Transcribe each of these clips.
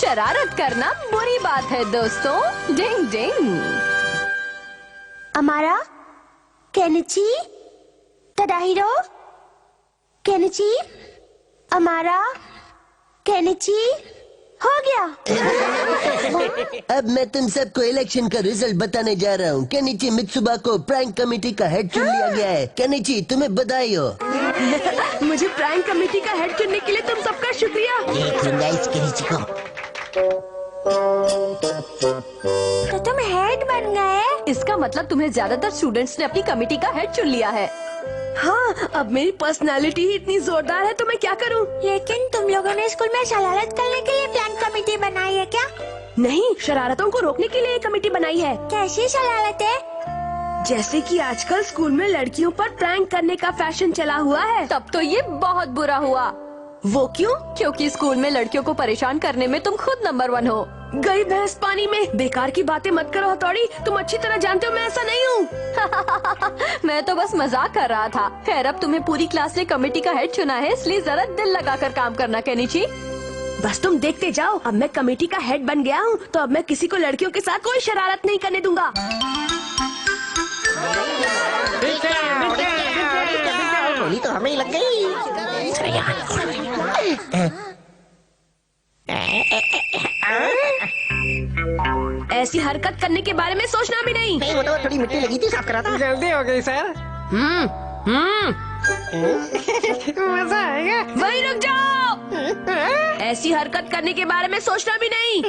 शरारत करना बुरी बात है दोस्तों। डिंग डिंग। अमारा, केनिची, तडाहिरो, केनिची, अमारा, केनिची, हो गया। अब मैं तुम सबको इलेक्शन का रिजल्ट बताने जा रहा हूँ। केनिची मित्सुबा को प्रैंक कमेटी का हेड चुन लिया गया है। केनिची तुम्हें बधाई हो। मुझे प्रैंक कमेटी का हेड चुनने के लिए तुम सबका शुक्रिया। देख लूंगा इस केनिची को। तो तुम हेड बन गए? इसका मतलब तुम्हें ज्यादातर स्टूडेंट्स ने अपनी कमेटी का हेड चुन लिया है। हाँ, अब मेरी पर्सनालिटी ही इतनी जोरदार है तो मैं क्या करूँ? लेकिन तुम लोगों ने स्कूल में शरारत करने के लिए प्लान कमेटी बनाई है क्या? नहीं, शरारतों को रोकने के लिए कमेटी बनाई है। कैसी शरारत है? जैसे कि आजकल स्कूल में लड़कियों पर प्रैंक करने का फैशन चला हुआ है। तब तो ये बहुत बुरा हुआ। वो क्यों? क्योंकि स्कूल में लड़कियों को परेशान करने में तुम खुद नंबर 1 हो। गई भैंस पानी में। बेकार की बातें मत करो हथौड़ी, तुम अच्छी तरह जानते हो मैं ऐसा नहीं हूँ। मैं तो बस मजाक कर रहा था। खैर, अब तुम्हें पूरी क्लास ने कमेटी का हेड चुना है, इसलिए जरा दिल लगाकर काम करना केनिची। बस तुम देखते जाओ, अब मैं कमेटी का हेड बन गया हूँ तो अब मैं किसी को लड़कियों के साथ कोई शरारत नहीं करने दूंगा। गोली तो हमें ही लग गई। ऐसी हरकत करने के बारे में सोचना भी नहीं। नहीं, वो तो थोड़ी मिट्टी लगी थी, साफ करा था। जल्दी हो गई सर। मजा आएगा। वहीं रुक जाओ। ऐसी हरकत करने के बारे में सोचना भी नहीं।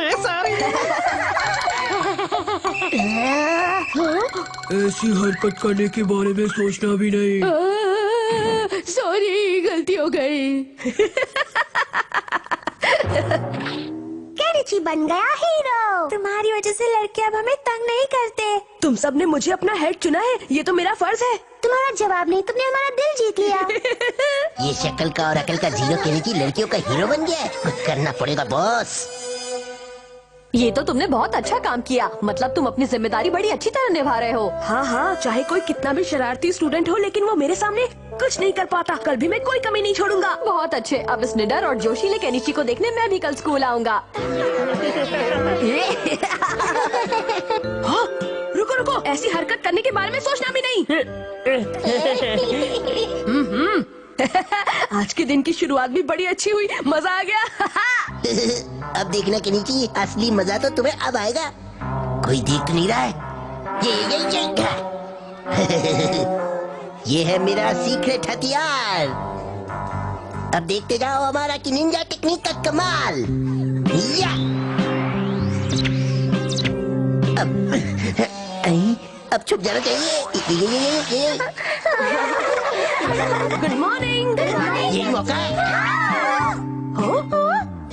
ऐसी हरकत करने के बारे में सोचना भी नहीं। सॉरी, गलती हो गई। केनिची बन गया हीरो। तुम्हारी वजह से लड़के अब हमें तंग नहीं करते। तुम सब ने मुझे अपना हेड चुना है, ये तो मेरा फर्ज है। तुम्हारा जवाब नहीं, तुमने हमारा दिल जीत लिया। ये शक्ल का और अकल का जीरो केनिची लड़कियों का हीरो बन गया है। कुछ करना पड़ेगा बॉस। ये तो तुमने बहुत अच्छा काम किया। मतलब तुम अपनी जिम्मेदारी बड़ी अच्छी तरह निभा रहे हो। हाँ हाँ, चाहे कोई कितना भी शरारती स्टूडेंट हो, लेकिन वो मेरे सामने कुछ नहीं कर पाता। कल भी मैं कोई कमी नहीं छोड़ूंगा। बहुत अच्छे। अब इस निडर और जोशीले केनिची को देखने मैं भी कल स्कूल आऊंगा। हाँ, रुको रुको, ऐसी हरकत करने के बारे में सोचना भी नहीं। आज के दिन की शुरुआत भी बड़ी अच्छी हुई, मजा आ गया। अब देखना केनिची, असली मजा तो तुम्हें अब आएगा। कोई देख तो नहीं रहा है। ये है मेरा सीक्रेट हथियार। अब देखते जाओ हमारा कि निंजा टेक्निक का कमाल। या अब छुप जाना चाहिए। Good morning. यही मौका है।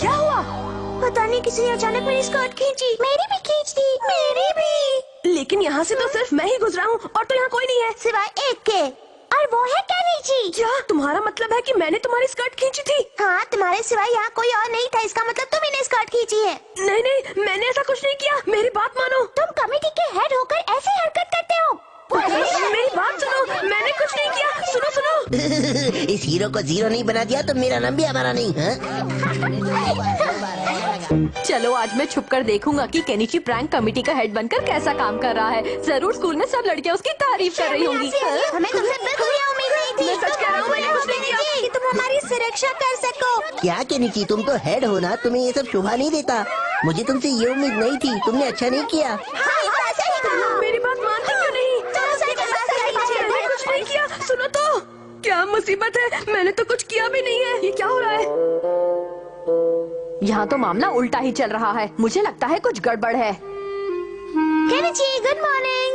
क्या हुआ? पता नहीं किसी ने अचानक मेरी स्कर्ट खींची। मेरी भी खींच दी। मेरी भी। लेकिन यहाँ से तो सिर्फ मैं ही गुजरा हूँ और तो यहाँ कोई नहीं है सिवाय एक के, और वो है केनिची। क्या तुम्हारा मतलब है कि मैंने तुम्हारी स्कर्ट खींची थी? हाँ, तुम्हारे सिवाय यहाँ कोई और नहीं था, इसका मतलब तुम ही ने स्कर्ट खींची है। नहीं नहीं, मैंने ऐसा कुछ नहीं किया। मेरी बात मानो। तुम कमेटी के हेड होकर ऐसी हरकत करते हो। मेरी बात सुनो, मैंने कुछ नहीं किया। सुनो सुनो। इस हीरो को जीरो नहीं बना दिया तो मेरा नाम भी हमारा नहीं है। चलो, आज मैं छुपकर देखूंगा कि केनिची प्रैंक कमेटी का हेड बनकर कैसा काम कर रहा है। जरूर स्कूल में सब लड़कियां उसकी तारीफ कर रही होंगी। हमें तुमसे बिल्कुल ये उम्मीद नहीं थी। मैं सच कह रहा हूँ, मैंने कुछ नहीं किया। कि तुम हमारी सुरक्षा कर सको। क्या केनिची, तुम तो हेड हो ना, तुम्हें ये सब शोभा नहीं देता। मुझे तुमसे ये उम्मीद नहीं थी, तुमने अच्छा नहीं किया। मेरी बात मानते क्यों नहीं? मैंने कुछ नहीं किया। सुनो तो, क्या मुसीबत है, मैंने तो कुछ किया भी नहीं है। ये क्या हो रहा है? यहाँ तो मामला उल्टा ही चल रहा है। मुझे लगता है कुछ गड़बड़ है। Kenichi, good morning.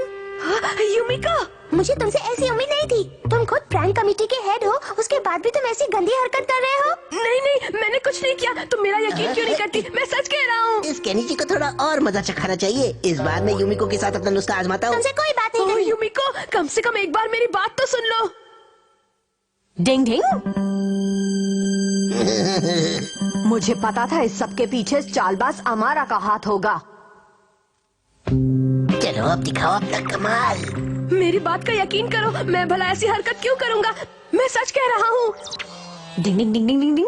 युमिका, मुझे तुमसे ऐसी उम्मीद नहीं थी। तुम खुद प्रैंक कमेटी के हेड हो, उसके बाद भी तुम ऐसी गंदी हरकत कर रहे हो। नहीं नहीं, मैंने कुछ नहीं किया। तुम मेरा यकीन क्यों नहीं करती? मैं सच कह रहा हूँ। इस केनिची को थोड़ा और मजा चखाना चाहिए। इस बार मैं युमिको के साथ अपना नुस्खा आजमाता हूँ। तुमसे कोई बात नहीं करनी। युमिको, कम से कम एक बार मेरी बात तो सुन लो। डिंग डिंग। मुझे पता था इस सब के पीछे चालबाज अमारा का हाथ होगा। चलो अब दिखाओ अपना कमाल। मेरी बात का यकीन करो, मैं भला ऐसी हरकत क्यों करूंगा? मैं सच कह रहा हूँ। डिंग डिंग डिंग डिंग डिंग डिंग।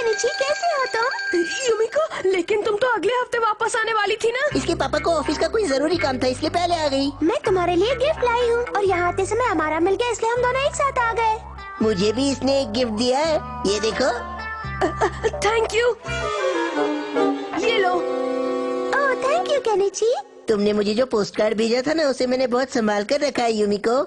केनिची, कैसे हो तुम? युमिको, लेकिन तुम तो अगले हफ्ते वापस आने वाली थी ना। इसके पापा को ऑफिस का कोई जरूरी काम था इसलिए पहले आ गई। मैं तुम्हारे लिए गिफ्ट लाई हूँ और यहाँ आते समय हमारा मिल गया इसलिए हम दोनों एक साथ आ गए। मुझे भी इसने एक गिफ्ट दिया है, ये देखो। Thank you. ये लो। Oh thank you Kenichi. तुमने मुझे जो पोस्ट कार्ड भेजा था ना उसे मैंने बहुत संभाल कर रखा है यूमिको।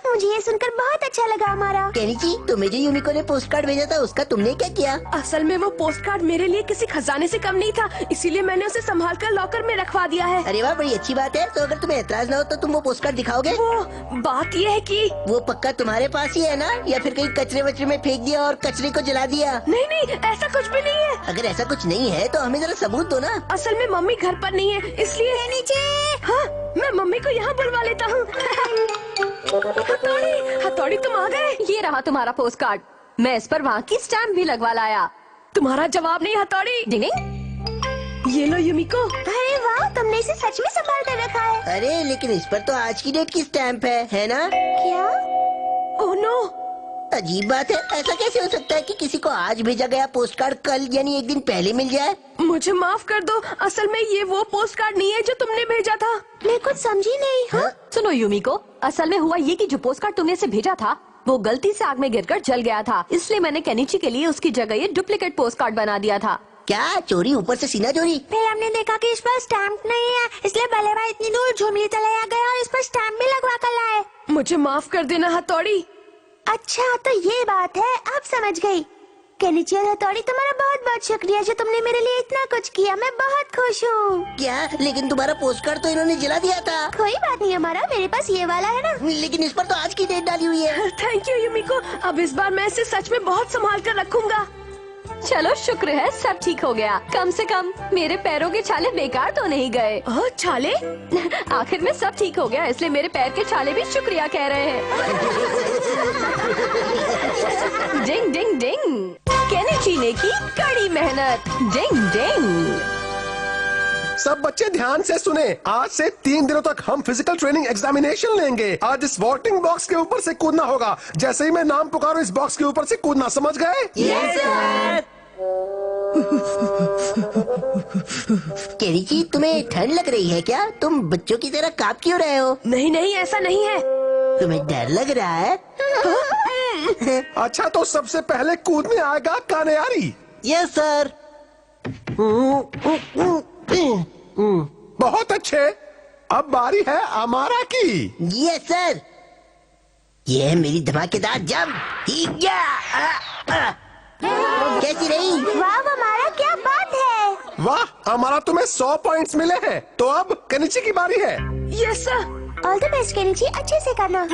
मुझे ये सुनकर बहुत अच्छा लगा हमारा। केनिची, तुम्हें जो यूमिको ने पोस्ट कार्ड भेजा था उसका तुमने क्या किया? असल में वो पोस्ट कार्ड मेरे लिए किसी खजाने से कम नहीं था, इसीलिए मैंने उसे संभाल कर लॉकर में रखवा दिया है। अरे वाह, बड़ी अच्छी बात है। तो अगर तुम्हें एतराज ना हो तो तुम वो पोस्ट कार्ड दिखाओगे? वो बात ये है कि वो पक्का तुम्हारे पास ही है ना, या फिर कहीं कचरे वचरे में फेंक दिया और कचरे को जला दिया? नहीं नहीं, ऐसा कुछ भी नहीं है। अगर ऐसा कुछ नहीं है तो हमें जरा सबूत दो ना। असल में मम्मी घर पर नहीं है, इसलिए नीचे। हाँ, मैं मम्मी को यहाँ बुलवा लेता हूँ। हथौड़ी तुम आ गए। ये रहा तुम्हारा पोस्ट कार्ड। मैं इस पर वहाँ की स्टैम्प भी लगवा लाया। तुम्हारा जवाब नहीं हथौड़ी। डिंग। ये लो युमिको। अरे वाह, तुमने इसे सच में संभाल कर रखा है। अरे लेकिन इस पर तो आज की डेट की स्टैम्प है ना? क्या? ओह नो, अजीब बात है, ऐसा कैसे हो सकता है कि किसी को आज भेजा गया पोस्ट कार्ड कल यानी एक दिन पहले मिल जाए? मुझे माफ कर दो, असल में ये वो पोस्ट कार्ड नहीं है जो तुमने भेजा था। मैं कुछ समझी नहीं। हाँ? सुनो युमिको, असल में हुआ ये कि जो पोस्ट कार्ड तुमने इसे भेजा था वो गलती से आग में गिरकर जल गया था, इसलिए मैंने केनिची के लिए उसकी जगह ये डुप्लीकेट पोस्ट कार्ड बना दिया था। क्या चोरी, ऊपर से सीना चोरी? फिर हमने देखा कि इस पर स्टैम्प नहीं है, इसलिए भले भाई इतनी दूर झूमने चले गए और इस पर स्टैम्प भी लगवा कर लाए। मुझे माफ कर देना हथौड़ी। अच्छा तो ये बात है, अब समझ गई। केनिची और हथौड़ी, तुम्हारा बहुत बहुत शुक्रिया जो तुमने मेरे लिए इतना कुछ किया। मैं बहुत खुश हूँ। क्या? लेकिन तुम्हारा पोस्ट कार्ड तो इन्होंने जला दिया था। कोई बात नहीं, हमारा मेरे पास ये वाला है ना। लेकिन इस पर तो आज की डेट डाली हुई है। थैंक यू युमिको, अब इस बार मैं इसे सच में बहुत संभाल कर रखूंगा। चलो शुक्र है सब ठीक हो गया। कम से कम मेरे पैरों के छाले बेकार तो नहीं गए। छाले? आखिर में सब ठीक हो गया, इसलिए मेरे पैर के छाले भी शुक्रिया कह रहे हैं। डिंग डिंग डिंग। केनिची ने की कड़ी मेहनत। डिंग डिंग। सब बच्चे ध्यान से सुने, आज से 3 दिनों तक हम फिजिकल ट्रेनिंग एग्जामिनेशन लेंगे। आज इस वॉटिंग बॉक्स के ऊपर से कूदना होगा। जैसे ही मैं नाम पुकारूं इस बॉक्स के ऊपर से कूदना, समझ गए? केनिची, तुम्हें ठंड लग रही है क्या? तुम बच्चों की तरह कांप क्यों रहे हो? नहीं नहीं, ऐसा नहीं है। तुम्हें डर लग रहा है? अच्छा तो सबसे पहले कूदने आएगा कानेयारी। Yes sir. बहुत अच्छे, अब बारी है अमारा की। Yes sir. ये है मेरी धमाकेदार जंप। कैसी रही? वाह हमारा, क्या बात है। वाह, हमारा तुम्हें 100 पॉइंट्स मिले हैं। तो अब केनिची की बारी है। Yes sir. All the best Kenichi, अच्छे से करना।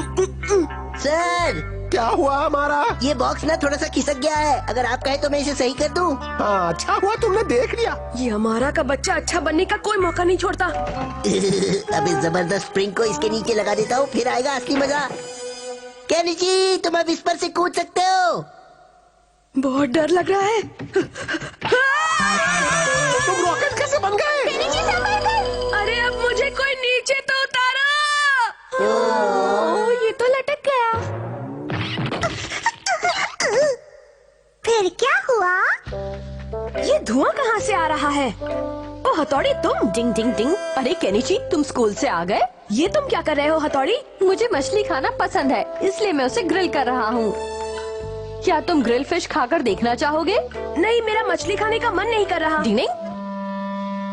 सर, क्या हुआ हमारा? ये बॉक्स ना थोड़ा सा खिसक गया है, अगर आप कहे तो मैं इसे सही कर दूं। हाँ, अच्छा हुआ तुमने देख लिया। ये हमारा का बच्चा अच्छा बनने का कोई मौका नहीं छोड़ता। अब इस जबरदस्त स्प्रिंग को इसके नीचे लगा देता हूँ, फिर आएगा असली मजा। केनिची, तुम अब इस पर से कूद सकते हो। बहुत डर लग रहा है। तुम रॉकेट कैसे बन गए? अरे अब मुझे कोई नीचे तो उतारो। ये तो लटक गया। फिर क्या हुआ? ये धुआं कहाँ से आ रहा है? ओ हथौड़ी तुम। डिंग डिंग डिंग। अरे केनिची, तुम स्कूल से आ गए? ये तुम क्या कर रहे हो हथौड़ी? मुझे मछली खाना पसंद है, इसलिए मैं उसे ग्रिल कर रहा हूँ। क्या तुम ग्रिल फिश खाकर देखना चाहोगे? नहीं, मेरा मछली खाने का मन नहीं कर रहा। डिंग।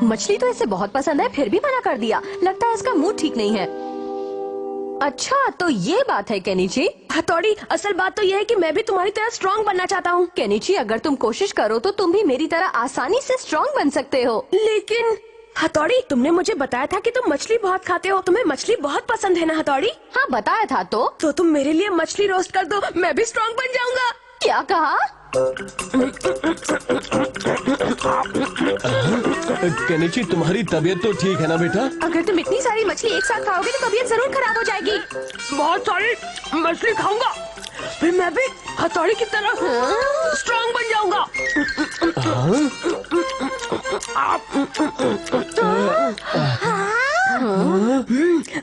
मछली तो इसे बहुत पसंद है, फिर भी मना कर दिया। लगता है इसका मूड ठीक नहीं है। अच्छा तो ये बात है केनिची। हथौड़ी, असल बात तो ये है कि मैं भी तुम्हारी तरह स्ट्रॉन्ग बनना चाहता हूँ। केनिची, अगर तुम कोशिश करो तो तुम भी मेरी तरह आसानी से स्ट्रॉन्ग बन सकते हो। लेकिन हथौड़ी, तुमने मुझे बताया था कि तुम मछली बहुत खाते हो। तुम्हें मछली बहुत पसंद है ना हथौड़ी? हाँ बताया था। तो तुम मेरे लिए मछली रोस्ट कर दो, मैं भी स्ट्रॉन्ग बन जाऊंगा। क्या कहा? केनिची, तुम्हारी तबीयत तो ठीक है ना बेटा? अगर तुम इतनी सारी मछली एक साथ खाओगे तो तबीयत जरूर खराब हो जाएगी। बहुत सारी मछली खाऊंगा, फिर मैं भी हथौड़ी की तरह स्ट्रॉन्ग बन जाऊंगा।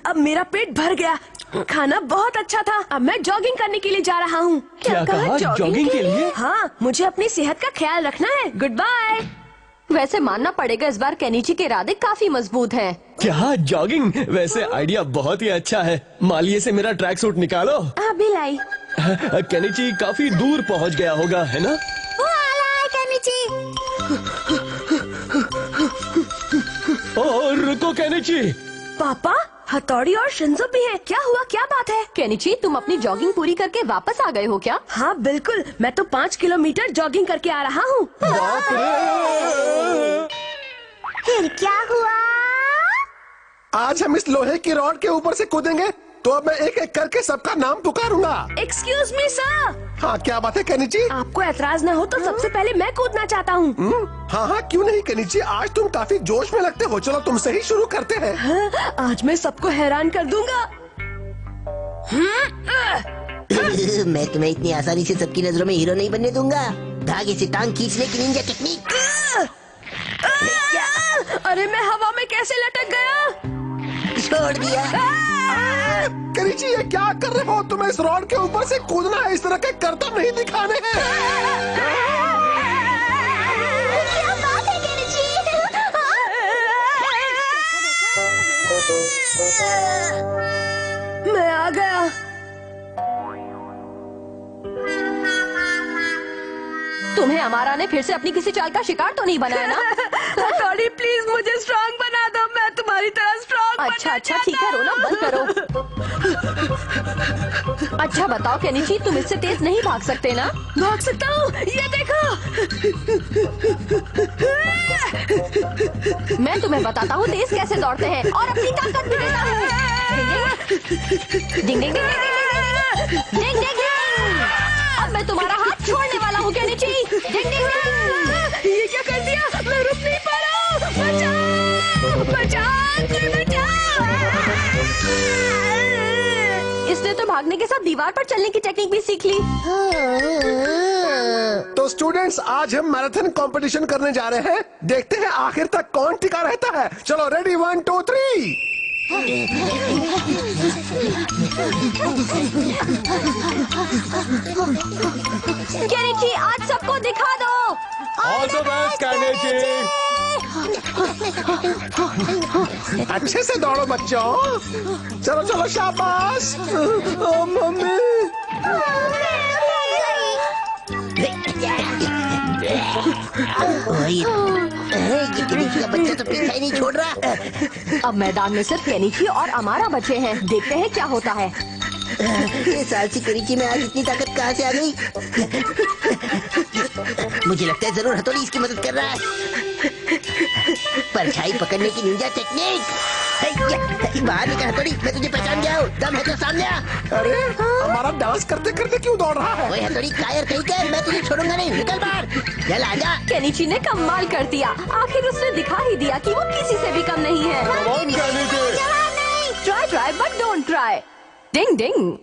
अब मेरा पेट भर गया, खाना बहुत अच्छा था। अब मैं जॉगिंग करने के लिए जा रहा हूँ। क्या कहा? जॉगिंग के लिए? हाँ, मुझे अपनी सेहत का ख्याल रखना है। Good bye. वैसे मानना पड़ेगा, इस बार केनिची के इरादे काफी मजबूत हैं। क्या जॉगिंग? वैसे आइडिया बहुत ही अच्छा है। मालिये से मेरा ट्रैक सूट निकालो। अभी लाई। केनिची काफी दूर पहुंच गया होगा, है ना? और रुको केनिची। पापा, हथौड़ी और शिंजो भी है। क्या हुआ? क्या बात है? केनिची, तुम अपनी जॉगिंग पूरी करके वापस आ गए हो क्या? हाँ बिल्कुल, मैं तो 5 किलोमीटर जॉगिंग करके आ रहा हूँ। बाप रे! फिर क्या हुआ? आज हम इस लोहे की रॉड के ऊपर से कूदेंगे, तो अब मैं एक एक करके सबका नाम पुकारूंगा। Excuse me sir. हाँ, क्या बात है केनिची? आपको एतराज न हो तो सबसे पहले मैं कूदना चाहता हूँ। हाँ हाँ, क्यों नहीं केनिची, आज तुम काफी जोश में लगते हो। चलो तुमसे ही शुरू करते हैं। हाँ, आज मैं सबको हैरान कर दूंगा। मैं तुम्हें इतनी आसानी से सबकी नजरों में हीरो नहीं बनने दूंगा। धागे से टांग खींचने की निंजा टेक्निक। अरे मैं हवा में कैसे लटक गया? छोड़ दिया। केनिची, ये क्या कर रहे हो? तुम्हें इस रॉड के ऊपर से कूदना है, इस तरह के करतब नहीं दिखाने हैं। क्या बात है केनिची? मैं आ गया। तुम्हें अमारा ने फिर से अपनी किसी चाल का शिकार तो नहीं बनाया ना? हथौड़ी, प्लीज मुझे स्ट्रॉन्ग बना दो। मैं तुम्हारी तरह स्ट्रॉन्ग। अच्छा ठीक है, रोना बंद करो। अच्छा बताओ केनिची, तुम इससे तेज नहीं भाग सकते ना? भाग सकता हूँ, ये देखो। मैं तुम्हें बताता हूँ तेज कैसे दौड़ते हैं और अपनी ताकत भी देता हूँ। डिंग डिंग डिंग डिंग डिंग डिंग डिंग। अब मैं तुम्हारा हाथ छोड़ने वाला हूँ केनिची। डिंग डिंग डिंग। ये क्या कर दिया? मैं रुक नहीं पा रहा हूँ। बचाओ बचाओ, कोई बचाओ। इसने तो भागने के साथ दीवार पर चलने की टेक्निक भी सीख ली। तो स्टूडेंट्स, आज हम मैराथन कंपटीशन करने जा रहे हैं। देखते हैं आखिर तक कौन टिका रहता है। चलो रेडी, 1 2 3। केनिची, आज सबको दिखा दो। All the best Kenichi. अच्छे से दौड़ो बच्चों। चलो चलो, शाबाश। ओ मम्मी। ये केनिची का बच्चा तो पीछा ही नहीं छोड़ रहा। अब मैदान में सिर्फ केनिची और अमारा बचे हैं। देखते हैं क्या होता है। ये सालसी केनिची में आज इतनी ताकत कहाँ से आ गई? मुझे लगता है जरूर हथौड़ी इसकी मदद कर रहा है। परछाई पकड़ने की निंजा टेक्निक। बाहर निकल हथौड़ी, मैं तुझे पहचान गया हूँ। दम है तो सामने आ। अरे हमारा डांस करते करते क्यों दौड़ रहा है? ओए हथौड़ी, कायर कहीं का, मैं तुझे छोड़ूंगा नहीं। निकल बाहर, चल आजा। केनिची ने कमाल कर दिया। आखिर उसने दिखा ही दिया कि वो किसी से भी कम नहीं है। Come on Kenichi. Try but don't try. Ding ding.